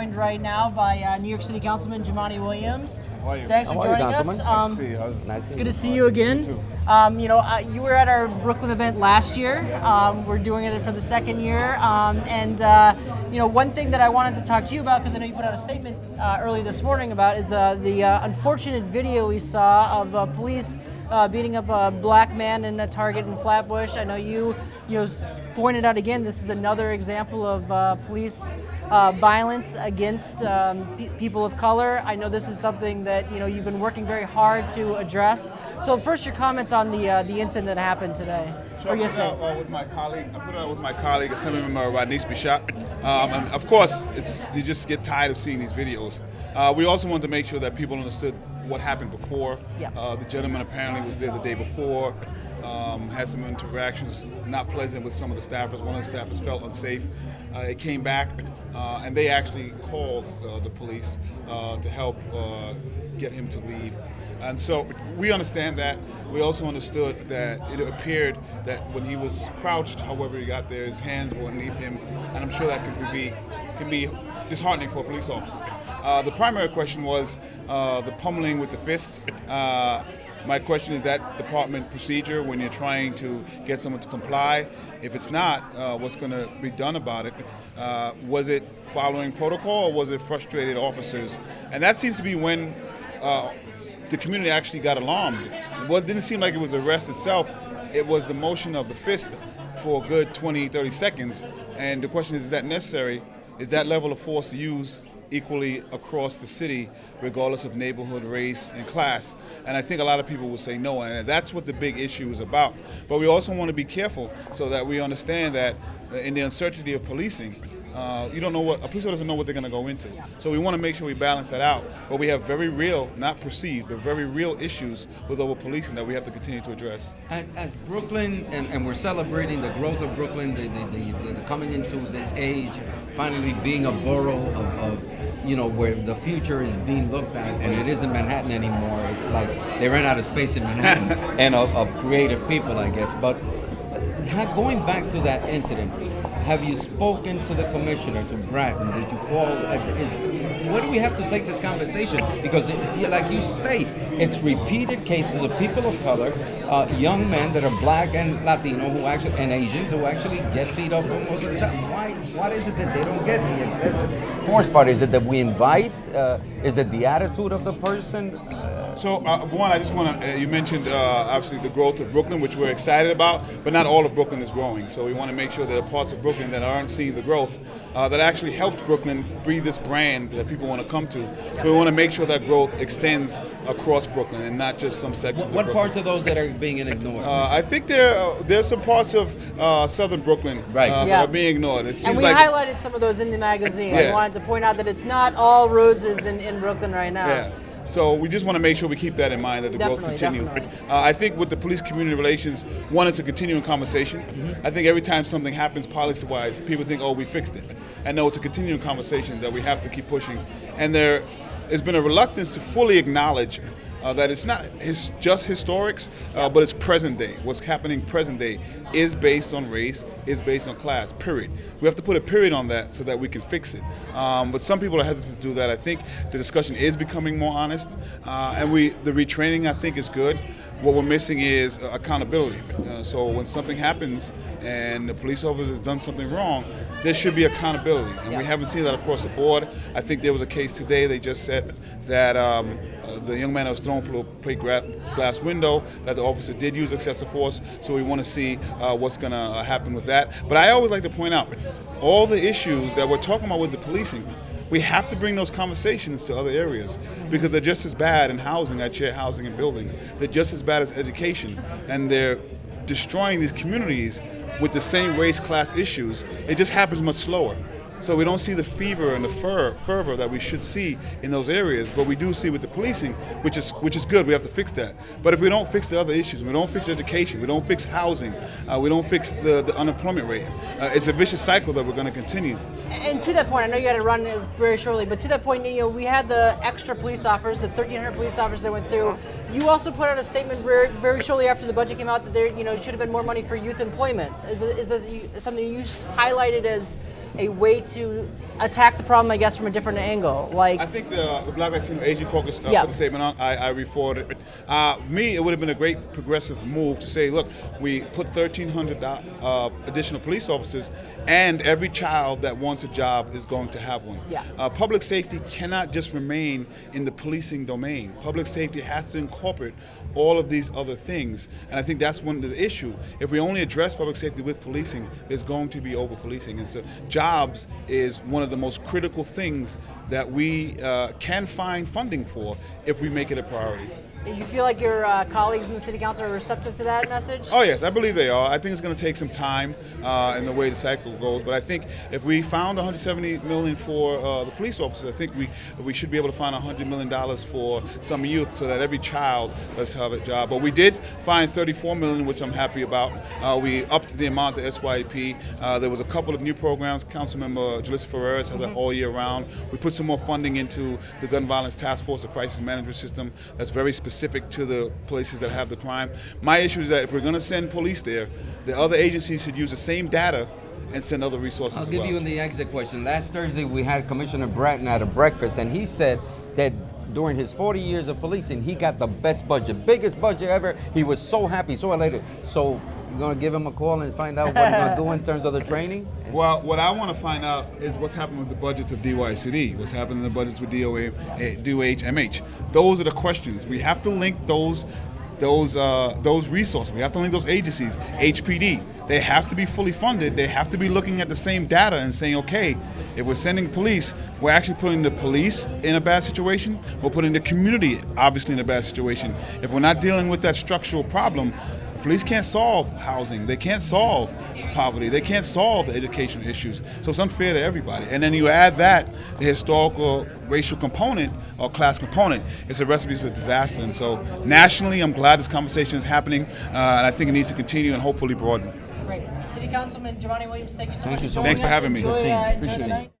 joined right now by New York City Councilman Jumaane Williams. How are you? Thanks for joining us. Nice to see you. It's good to see you again. You were at our Brooklyn event last year. We're doing it for the second year. One thing that I wanted to talk to you about, because I know you put out a statement early this morning about, is the unfortunate video we saw of police beating up a black man in a Target in Flatbush. I know you pointed out again, this is another example of police violence against people of color. I know this is something that you've been working very hard to address. So first, your comments on the incident that happened today or yesterday. I put it out with my colleague, Assemblymember Rodney's Bishop. And of course, you just get tired of seeing these videos. We also wanted to make sure that people understood what happened before. Yeah. The gentleman apparently was there the day before, had some interactions not pleasant with some of the staffers. One of the staffers felt unsafe. It came back, and they actually called the police to help get him to leave. And so we understand that. We also understood that it appeared that when he was crouched, however he got there, his hands were underneath him, and I'm sure that can be disheartening for a police officer. The primary question was the pummeling with the fists. My question is that department procedure when you're trying to get someone to comply? If it's not, what's going to be done about it? Was it following protocol or was it frustrated officers? And that seems to be when the community actually got alarmed. Well, it didn't seem like it was the arrest itself. It was the motion of the fist for a good 20, 30 seconds. And the question is that necessary? Is that level of force used equally across the city, regardless of neighborhood, race, and class? And I think a lot of people will say no, and that's what the big issue is about. But we also want to be careful so that we understand that in the uncertainty of policing, you don't know a police officer doesn't know what they're going to go into. So we want to make sure we balance that out. But we have very real, not perceived, but very real issues with over policing that we have to continue to address. As Brooklyn, and we're celebrating the growth of Brooklyn, the coming into this age, finally being a borough of where the future is being looked at, and it isn't Manhattan anymore. It's like they ran out of space in Manhattan and of creative people, I guess. But going back to that incident, have you spoken to the commissioner, to Bratton? Did you call? What do we have to take this conversation? Because, like you state, it's repeated cases of people of color, young men that are black and Latino and Asians who actually get beat up most of the time. What is it that they don't get the excessive force part? Is it that we invite? Is it the attitude of the person? So, one, I just want to, you mentioned obviously the growth of Brooklyn, which we're excited about, but not all of Brooklyn is growing. So we want to make sure there are parts of Brooklyn that aren't seeing the growth that actually helped Brooklyn breathe this brand that people want to come to. So we want to make sure that growth extends across Brooklyn and not just some sections of Brooklyn. What parts of those that are being ignored? I think there's some parts of southern Brooklyn that are being ignored. It seems and we highlighted some of those in the magazine. I wanted to point out that it's not all roses in Brooklyn right now. Yeah. So we just want to make sure we keep that in mind, that the growth continues. I think with the police-community relations, one, it's a continuing conversation. Mm-hmm. I think every time something happens policy-wise, people think, oh, we fixed it. And no, it's a continuing conversation that we have to keep pushing. And there has been a reluctance to fully acknowledge that it's not just historics, but it's present day. What's happening present day is based on race, is based on class, period. We have to put a period on that so that we can fix it. But some people are hesitant to do that. I think the discussion is becoming more honest, and the retraining, I think, is good. What we're missing is accountability. So when something happens and the police officer has done something wrong, there should be accountability, and we haven't seen that across the board. I think there was a case today, they just said that the young man that was thrown through a plate glass window, that the officer did use excessive force, so we want to see what's going to happen with that. But I always like to point out, all the issues that we're talking about with the policing, we have to bring those conversations to other areas because they're just as bad in housing, at shared housing and buildings. They're just as bad as education, and they're destroying these communities with the same race class issues. It just happens much slower. So we don't see the fever and the fervor that we should see in those areas, but we do see with the policing, which is good. We have to fix that. But if we don't fix the other issues, we don't fix education, we don't fix housing, we don't fix the unemployment rate, it's a vicious cycle that we're going to continue. And to that point, I know you had to run very shortly, but to that point, we had the extra police officers, the 1,300 police officers that went through. You also put out a statement very shortly after the budget came out that there, should have been more money for youth employment. Is it something you highlighted as a way to attack the problem, I guess, from a different angle? Like, I think the Black Latino Asian Caucus Yeah. put a statement on. I re-forwarded it. It would have been a great progressive move to say, look, we put 1,300 additional police officers, and every child that wants a job is going to have one. Yeah. Public safety cannot just remain in the policing domain. Public safety has to incorporate all of these other things, and I think that's one of the issue. If we only address public safety with policing, there's going to be over-policing, and so jobs is one of the most critical things that we can find funding for if we make it a priority. do you feel like your colleagues in the city council are receptive to that message? Oh yes, I believe they are. I think it's going to take some time in the way the cycle goes, but I think if we found $170 million for the police officers, I think we should be able to find $100 million for some youth so that every child does have a job. But we did find $34 million, which I'm happy about. We upped the amount of SYP. There was a couple of new programs. Councilmember Borrero has it all year round. We put some more funding into the Gun Violence Task Force, the crisis management system that's very specific to the places that have the crime. My issue is that if we're going to send police there, the other agencies should use the same data and send other resources I'll as give well. you in the exit question. Last Thursday, we had Commissioner Bratton at a breakfast, and he said that during his 40 years of policing, he got the best budget, biggest budget ever. He was so happy, so elated. So you're going to give him a call and find out what he's going to do in terms of the training? Well, what I want to find out is what's happening with the budgets of DYCD, what's happening in the budgets with DOH, MH. Those are the questions. We have to link those resources. We have to link those agencies. HPD, they have to be fully funded. They have to be looking at the same data and saying, okay, if we're sending police, we're actually putting the police in a bad situation. We're putting the community, obviously, in a bad situation. If we're not dealing with that structural problem, police can't solve housing. They can't solve poverty. They can't solve the educational issues. So it's unfair to everybody. And then you add that, the historical racial component or class component, it's a recipe for disaster. And so nationally, I'm glad this conversation is happening, and I think it needs to continue and hopefully broaden. Great. City Councilman Jumaane Williams, thank you so Thank much you for so joining much. Thanks for having me. Enjoy, Good seeing you. enjoy Appreciate the it. night.